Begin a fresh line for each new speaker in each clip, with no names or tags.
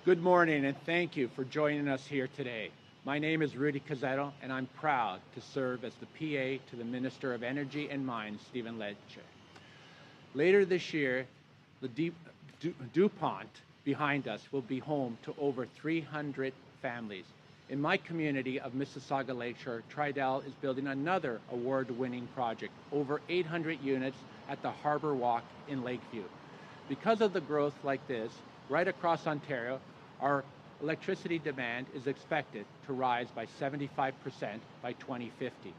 Good morning and thank you for joining us here today. My name is Rudy Cuzzetto and I'm proud to serve as the PA to the Minister of Energy and Mines, Stephen Lecce. Later this year, the DuPont behind us will be home to over 300 families. In my community of Mississauga Lakeshore, Tridel is building another award-winning project, over 800 units at the Harbor Walk in Lakeview. Because of the growth like this, right across Ontario, our electricity demand is expected to rise by 75% by 2050.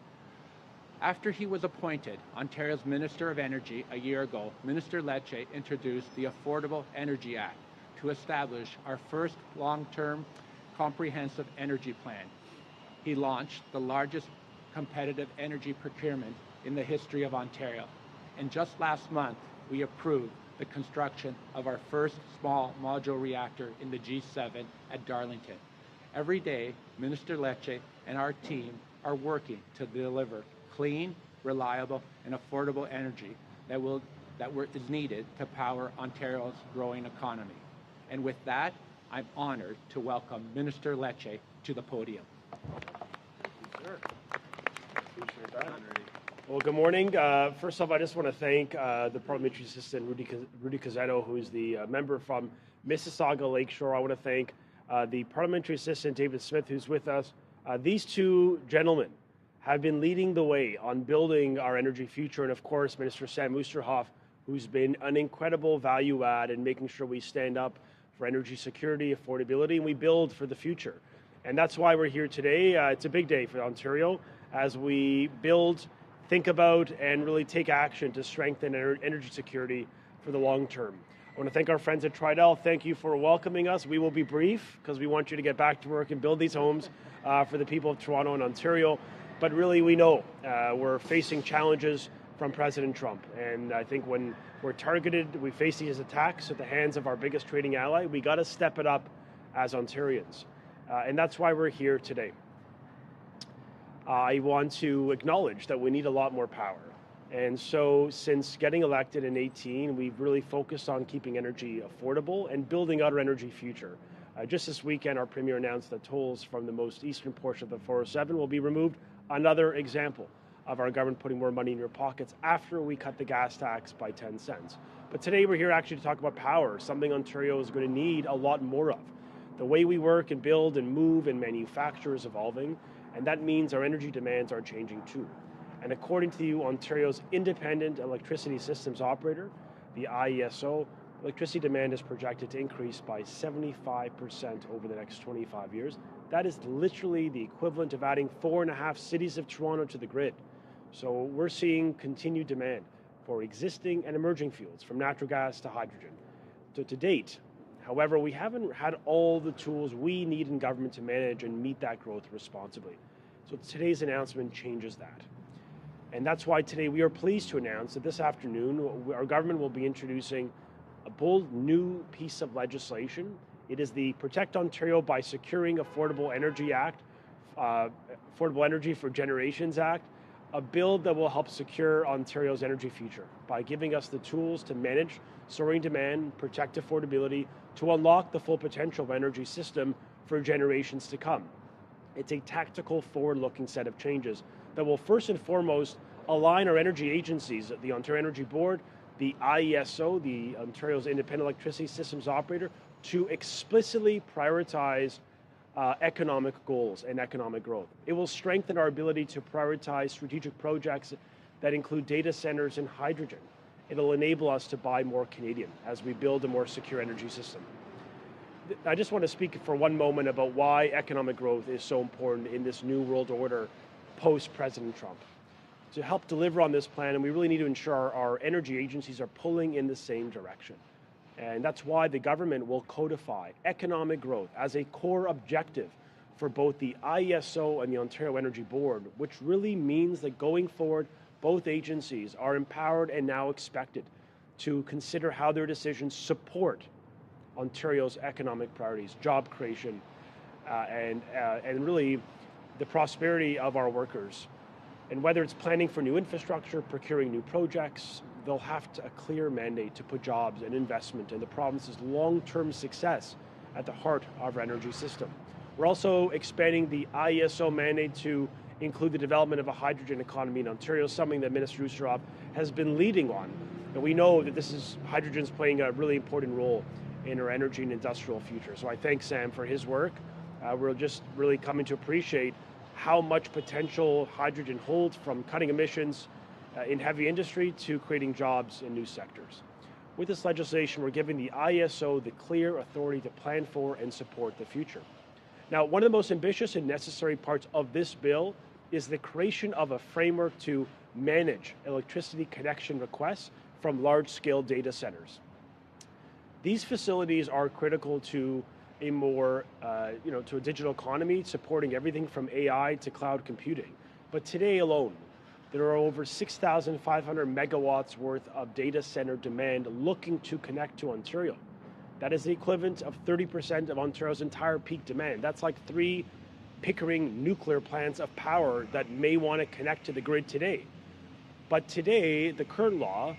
After he was appointed Ontario's Minister of Energy a year ago, Minister Lecce introduced the Affordable Energy Act to establish our first long-term comprehensive energy plan. He launched the largest competitive energy procurement in the history of Ontario. And just last month, we approved the construction of our first small modular reactor in the G7 at Darlington. Every day, Minister Lecce and our team are working to deliver clean, reliable, and affordable energy that is needed to power Ontario's growing economy. And with that, I'm honored to welcome Minister Lecce to the podium.
Thank you, sir. Appreciate that. Well, good morning. First off, I just want to thank the Parliamentary Assistant, Rudy Cuzzetto, who is the member from Mississauga Lakeshore. I want to thank the Parliamentary Assistant, David Smith, who's with us. These two gentlemen have been leading the way on building our energy future, and of course, Minister Sam Oosterhoff, who's been an incredible value add in making sure we stand up for energy security, affordability, and we build for the future. And that's why we're here today. It's a big day for Ontario as we build, think about, and really take action to strengthen energy security for the long term. I want to thank our friends at Tridel. Thank you for welcoming us. We will be brief because we want you to get back to work and build these homes for the people of Toronto and Ontario. But really, we know we're facing challenges from President Trump. And I think when we're targeted, we face these attacks at the hands of our biggest trading ally, we got to step it up as Ontarians. And that's why we're here today. I want to acknowledge that we need a lot more power. And so since getting elected in 2018, we've really focused on keeping energy affordable and building out our energy future. Just this weekend, our Premier announced that tolls from the most eastern portion of the 407 will be removed. Another example of our government putting more money in your pockets after we cut the gas tax by 10 cents. But today we're here actually to talk about power, something Ontario is going to need a lot more of. The way we work and build and move and manufacture is evolving, and that means our energy demands are changing too. And according to Ontario's Independent Electricity Systems Operator, the IESO, electricity demand is projected to increase by 75% over the next 25 years. That is literally the equivalent of adding 4.5 cities of Toronto to the grid. So we're seeing continued demand for existing and emerging fuels, from natural gas to hydrogen. So to date, however, we haven't had all the tools we need in government to manage and meet that growth responsibly. So today's announcement changes that. And that's why today we are pleased to announce that this afternoon, our government will be introducing a bold new piece of legislation. It is the Protect Ontario by Securing Affordable Energy Act, Affordable Energy for Generations Act, a bill that will help secure Ontario's energy future by giving us the tools to manage soaring demand, protect affordability, to unlock the full potential of our energy system for generations to come. It's a tactical, forward-looking set of changes that will first and foremost align our energy agencies, the Ontario Energy Board, the IESO, the Ontario's Independent Electricity Systems Operator, to explicitly prioritize economic goals and economic growth. It will strengthen our ability to prioritize strategic projects that include data centers and hydrogen. It'll enable us to buy more Canadian as we build a more secure energy system. I just want to speak for one moment about why economic growth is so important in this new world order post-President Trump. To help deliver on this plan, and we really need to ensure our energy agencies are pulling in the same direction. And that's why the government will codify economic growth as a core objective for both the IESO and the Ontario Energy Board, which really means that going forward, both agencies are empowered and now expected to consider how their decisions support Ontario's economic priorities, job creation, and really the prosperity of our workers. And whether it's planning for new infrastructure, procuring new projects, they'll have a clear mandate to put jobs and investment in the province's long-term success at the heart of our energy system. We're also expanding the IESO mandate to include the development of a hydrogen economy in Ontario, something that Minister Oosterhoff has been leading on. And we know that hydrogen is playing a really important role in our energy and industrial future. So I thank Sam for his work. We're just really coming to appreciate how much potential hydrogen holds, from cutting emissions in heavy industry to creating jobs in new sectors. With this legislation, we're giving the IESO the clear authority to plan for and support the future. Now, one of the most ambitious and necessary parts of this bill is the creation of a framework to manage electricity connection requests from large-scale data centers. These facilities are critical to a more, to a digital economy, supporting everything from AI to cloud computing. But today alone, there are over 6,500 megawatts worth of data center demand looking to connect to Ontario. That is the equivalent of 30% of Ontario's entire peak demand. That's like 3 Pickering nuclear plants of power that may want to connect to the grid today. But today, the current law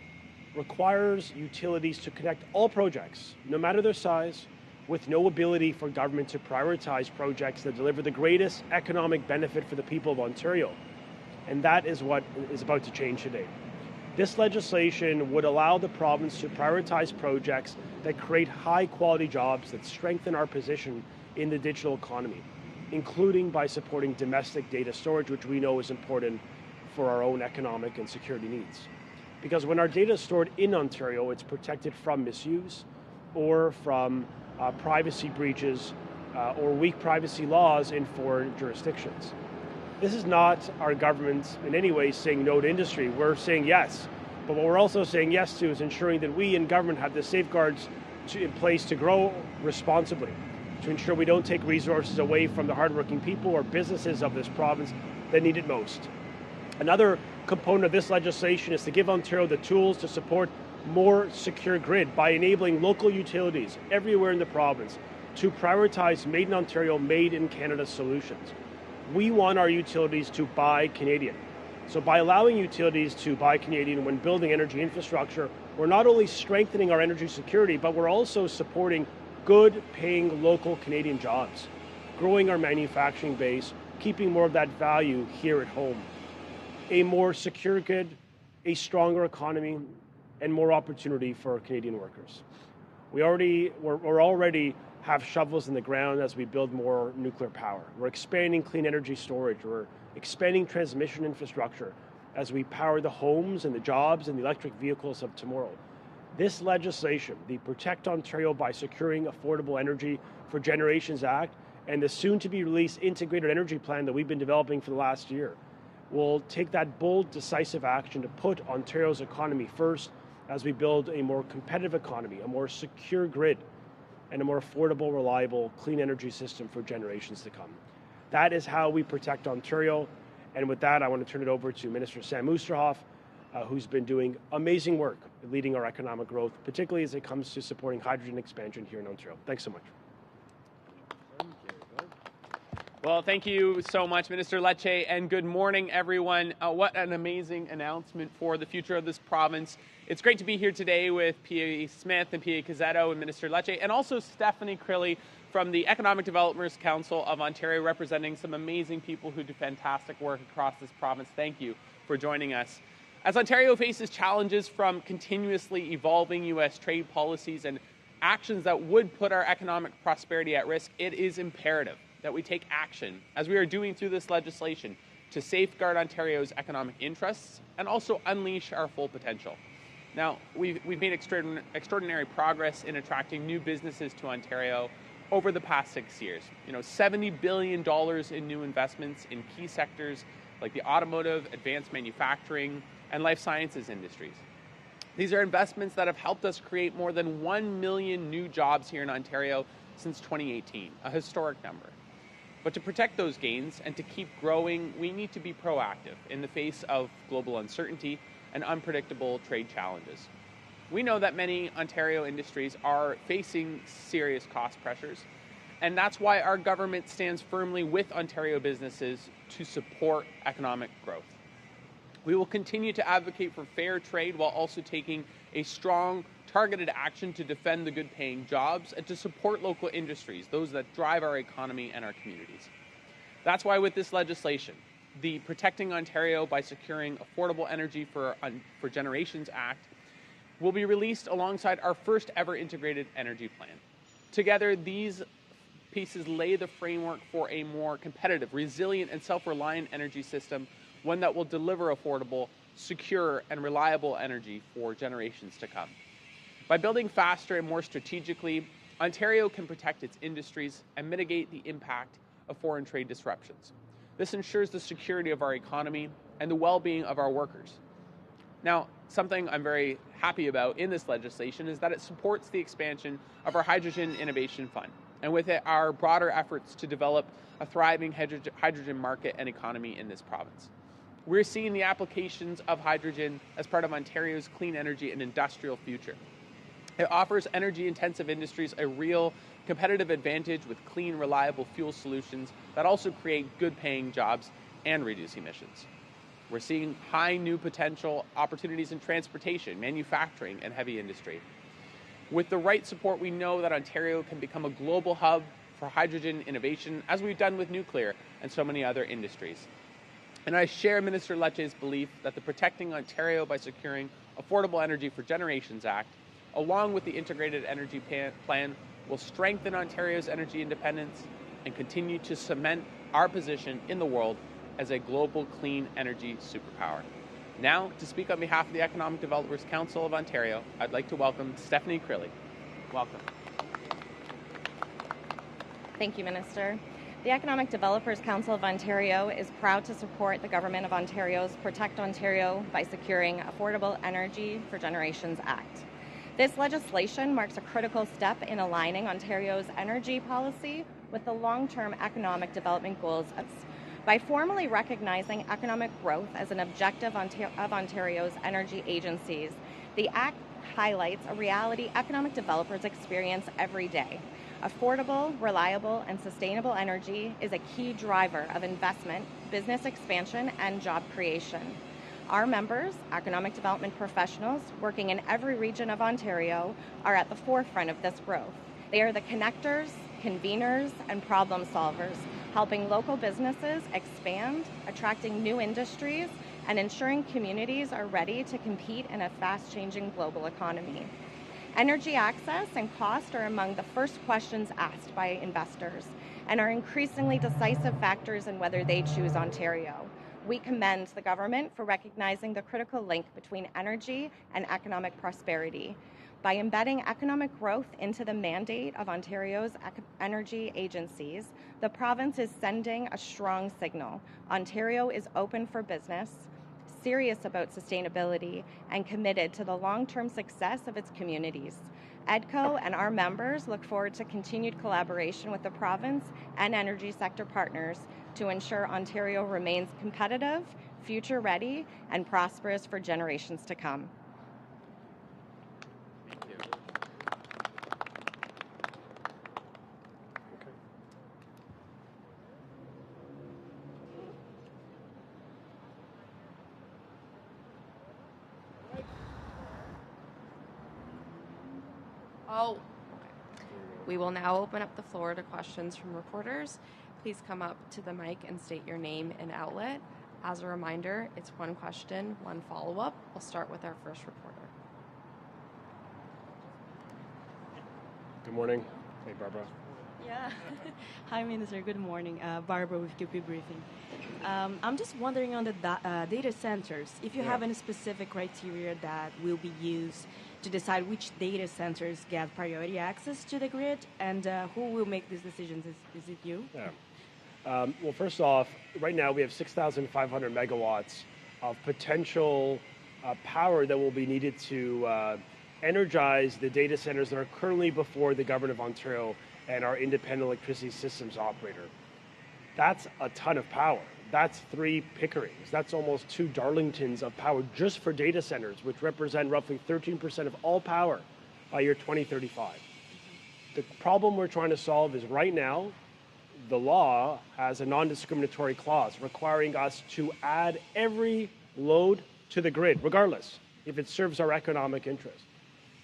requires utilities to connect all projects, no matter their size, with no ability for government to prioritize projects that deliver the greatest economic benefit for the people of Ontario. And that is what is about to change today. This legislation would allow the province to prioritize projects that create high-quality jobs that strengthen our position in the digital economy, including by supporting domestic data storage, which we know is important for our own economic and security needs. Because when our data is stored in Ontario, it's protected from misuse or from privacy breaches or weak privacy laws in foreign jurisdictions. This is not our government in any way saying no to industry. We're saying yes. But what we're also saying yes to is ensuring that we in government have the safeguards in place to grow responsibly, to ensure we don't take resources away from the hardworking people or businesses of this province that need it most. Another component of this legislation is to give Ontario the tools to support more secure grid by enabling local utilities everywhere in the province to prioritize Made in Ontario, Made in Canada solutions. We want our utilities to buy Canadian. So by allowing utilities to buy Canadian when building energy infrastructure, we're not only strengthening our energy security, but we're also supporting good paying local Canadian jobs, growing our manufacturing base, keeping more of that value here at home. A more secure grid, a stronger economy, and more opportunity for Canadian workers. We're already have shovels in the ground as we build more nuclear power. We're expanding clean energy storage. We're expanding transmission infrastructure as we power the homes and the jobs and the electric vehicles of tomorrow. This legislation, the Protect Ontario by Securing Affordable Energy for Generations Act, and the soon-to-be-released Integrated Energy Plan that we've been developing for the last year, will take that bold, decisive action to put Ontario's economy first as we build a more competitive economy, a more secure grid, and a more affordable, reliable, clean energy system for generations to come. That is how we protect Ontario. And with that, I want to turn it over to Minister Sam Oosterhoff, who's been doing amazing work leading our economic growth, particularly as it comes to supporting hydrogen expansion here in Ontario. Thanks so much.
Well, thank you so much, Minister Lecce, and good morning, everyone. What an amazing announcement for the future of this province. It's great to be here today with PA Smith and PA Cuzzetto and Minister Lecce, and also Stephanie Crilly from the Economic Developers Council of Ontario, representing some amazing people who do fantastic work across this province. Thank you for joining us. As Ontario faces challenges from continuously evolving U.S. trade policies and actions that would put our economic prosperity at risk, it is imperative that we take action, as we are doing through this legislation, to safeguard Ontario's economic interests and also unleash our full potential. Now, we've made extraordinary progress in attracting new businesses to Ontario over the past 6 years. $70 billion in new investments in key sectors like the automotive, advanced manufacturing, and life sciences industries. These are investments that have helped us create more than 1 million new jobs here in Ontario since 2018, a historic number. But to protect those gains and to keep growing, we need to be proactive in the face of global uncertainty and unpredictable trade challenges. We know that many Ontario industries are facing serious cost pressures, and that's why our government stands firmly with Ontario businesses to support economic growth. We will continue to advocate for fair trade while also taking a strong targeted action to defend the good-paying jobs and to support local industries, those that drive our economy and our communities. That's why with this legislation, the Protecting Ontario by Securing Affordable Energy for Generations Act will be released alongside our first ever integrated energy plan. Together, these pieces lay the framework for a more competitive, resilient, and self-reliant energy system, one that will deliver affordable, secure, and reliable energy for generations to come. By building faster and more strategically, Ontario can protect its industries and mitigate the impact of foreign trade disruptions. This ensures the security of our economy and the well-being of our workers. Now, something I'm very happy about in this legislation is that it supports the expansion of our Hydrogen Innovation Fund, and with it, our broader efforts to develop a thriving hydrogen market and economy in this province. We're seeing the applications of hydrogen as part of Ontario's clean energy and industrial future. It offers energy-intensive industries a real competitive advantage with clean, reliable fuel solutions that also create good-paying jobs and reduce emissions. We're seeing high new potential opportunities in transportation, manufacturing, and heavy industry. With the right support, we know that Ontario can become a global hub for hydrogen innovation, as we've done with nuclear and so many other industries. And I share Minister Lecce's belief that the Protecting Ontario by Securing Affordable Energy for Generations Act, along with the Integrated Energy Plan, will strengthen Ontario's energy independence and continue to cement our position in the world as a global clean energy superpower. Now, to speak on behalf of the Economic Developers Council of Ontario, I'd like to welcome Stephanie Crilly. Welcome.
Thank you, Minister. The Economic Developers Council of Ontario is proud to support the Government of Ontario's Protect Ontario by Securing Affordable Energy for Generations Act. This legislation marks a critical step in aligning Ontario's energy policy with the long-term economic development goals by formally recognizing economic growth as an objective of Ontario's energy agencies. The Act highlights a reality economic developers experience every day. Affordable, reliable, and sustainable energy is a key driver of investment, business expansion, and job creation. Our members, economic development professionals working in every region of Ontario, are at the forefront of this growth. They are the connectors, conveners, and problem solvers, helping local businesses expand, attracting new industries, and ensuring communities are ready to compete in a fast-changing global economy. Energy access and cost are among the first questions asked by investors and are increasingly decisive factors in whether they choose Ontario. We commend the government for recognizing the critical link between energy and economic prosperity. By embedding economic growth into the mandate of Ontario's energy agencies, the province is sending a strong signal. Ontario is open for business, serious about sustainability, and committed to the long-term success of its communities. EDCO and our members look forward to continued collaboration with the province and energy sector partners to ensure Ontario remains competitive, future-ready, and prosperous for generations to come. We will now open up the floor to questions from reporters. Please come up to the mic and state your name and outlet. As a reminder, it's one question, one follow-up. We'll start with our first reporter.
Good morning. Hey, Barbara.
Yeah. Hi, Minister. Good morning. Barbara with QP Briefing. I'm just wondering on the data centers, if you have any specific criteria that will be used to decide which data centers get priority access to the grid, and who will make these decisions? Is it you?
Yeah. Well, first off, right now we have 6,500 megawatts of potential power that will be needed to energize the data centers that are currently before the Government of Ontario and our independent electricity systems operator. That's a ton of power. That's 3 Pickerings. That's almost 2 Darlingtons of power just for data centers, which represent roughly 13% of all power by year 2035. The problem we're trying to solve is right now, the law has a non-discriminatory clause requiring us to add every load to the grid, regardless if it serves our economic interest.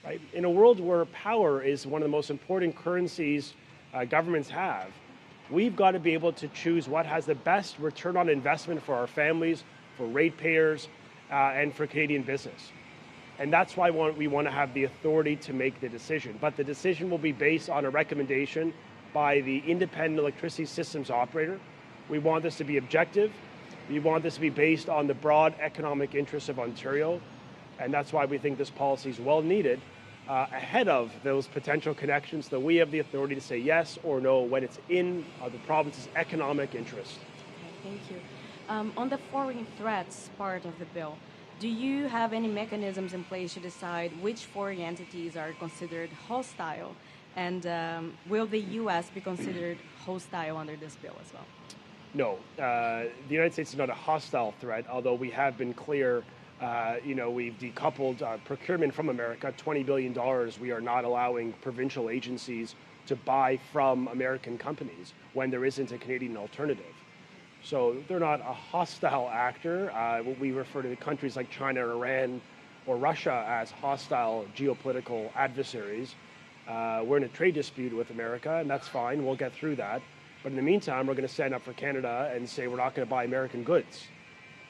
Right? In a world where power is one of the most important currencies governments have, we've got to be able to choose what has the best return on investment for our families, for ratepayers, and for Canadian business. And that's why we want to have the authority to make the decision. But the decision will be based on a recommendation by the independent electricity systems operator. We want this to be objective. We want this to be based on the broad economic interests of Ontario. And that's why we think this policy is well needed ahead of those potential connections that we have the authority to say yes or no when it's in the province's economic interest.
Okay, thank you. On the foreign threats part of the bill, do you have any mechanisms in place to decide which foreign entities are considered hostile? And will the U.S. be considered hostile under this bill as well?
No, the United States is not a hostile threat, although we have been clear. We've decoupled procurement from America, $20 billion. We are not allowing provincial agencies to buy from American companies when there isn't a Canadian alternative. So they're not a hostile actor. We refer to the countries like China, Iran, or Russia as hostile geopolitical adversaries. We're in a trade dispute with America, and that's fine. We'll get through that. But in the meantime, we're going to stand up for Canada and say we're not going to buy American goods.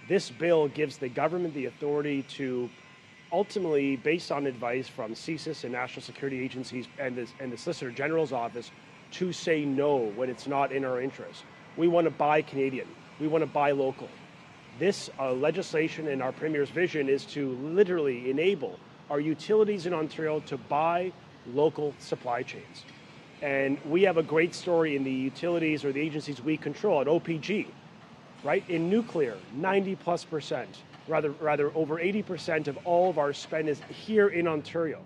This bill gives the government the authority to ultimately, based on advice from CSIS and national security agencies and the Solicitor General's office, to say no when it's not in our interest. We want to buy Canadian. We want to buy local. This legislation and our Premier's vision is to literally enable our utilities in Ontario to buy local supply chains. And we have a great story in the utilities or the agencies we control at OPG, right? In nuclear, 90+%, rather over 80% of all of our spend is here in Ontario.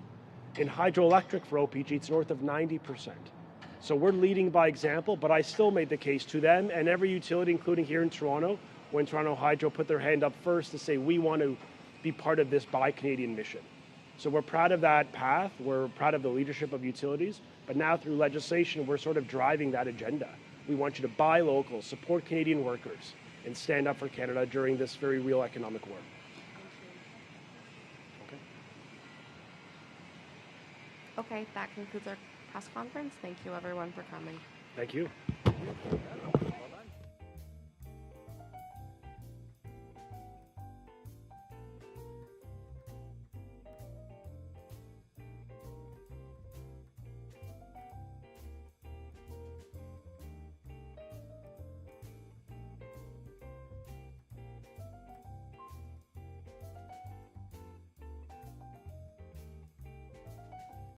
In hydroelectric for OPG, it's north of 90%. So we're leading by example, but I still made the case to them and every utility, including here in Toronto, when Toronto Hydro put their hand up first to say, we want to be part of this Buy Canadian mission. So we're proud of that path. We're proud of the leadership of utilities. But now through legislation, we're sort of driving that agenda. We want you to buy local, support Canadian workers, and stand up for Canada during this very real economic war.
Okay, that concludes our press conference. Thank you, everyone, for coming.
Thank you.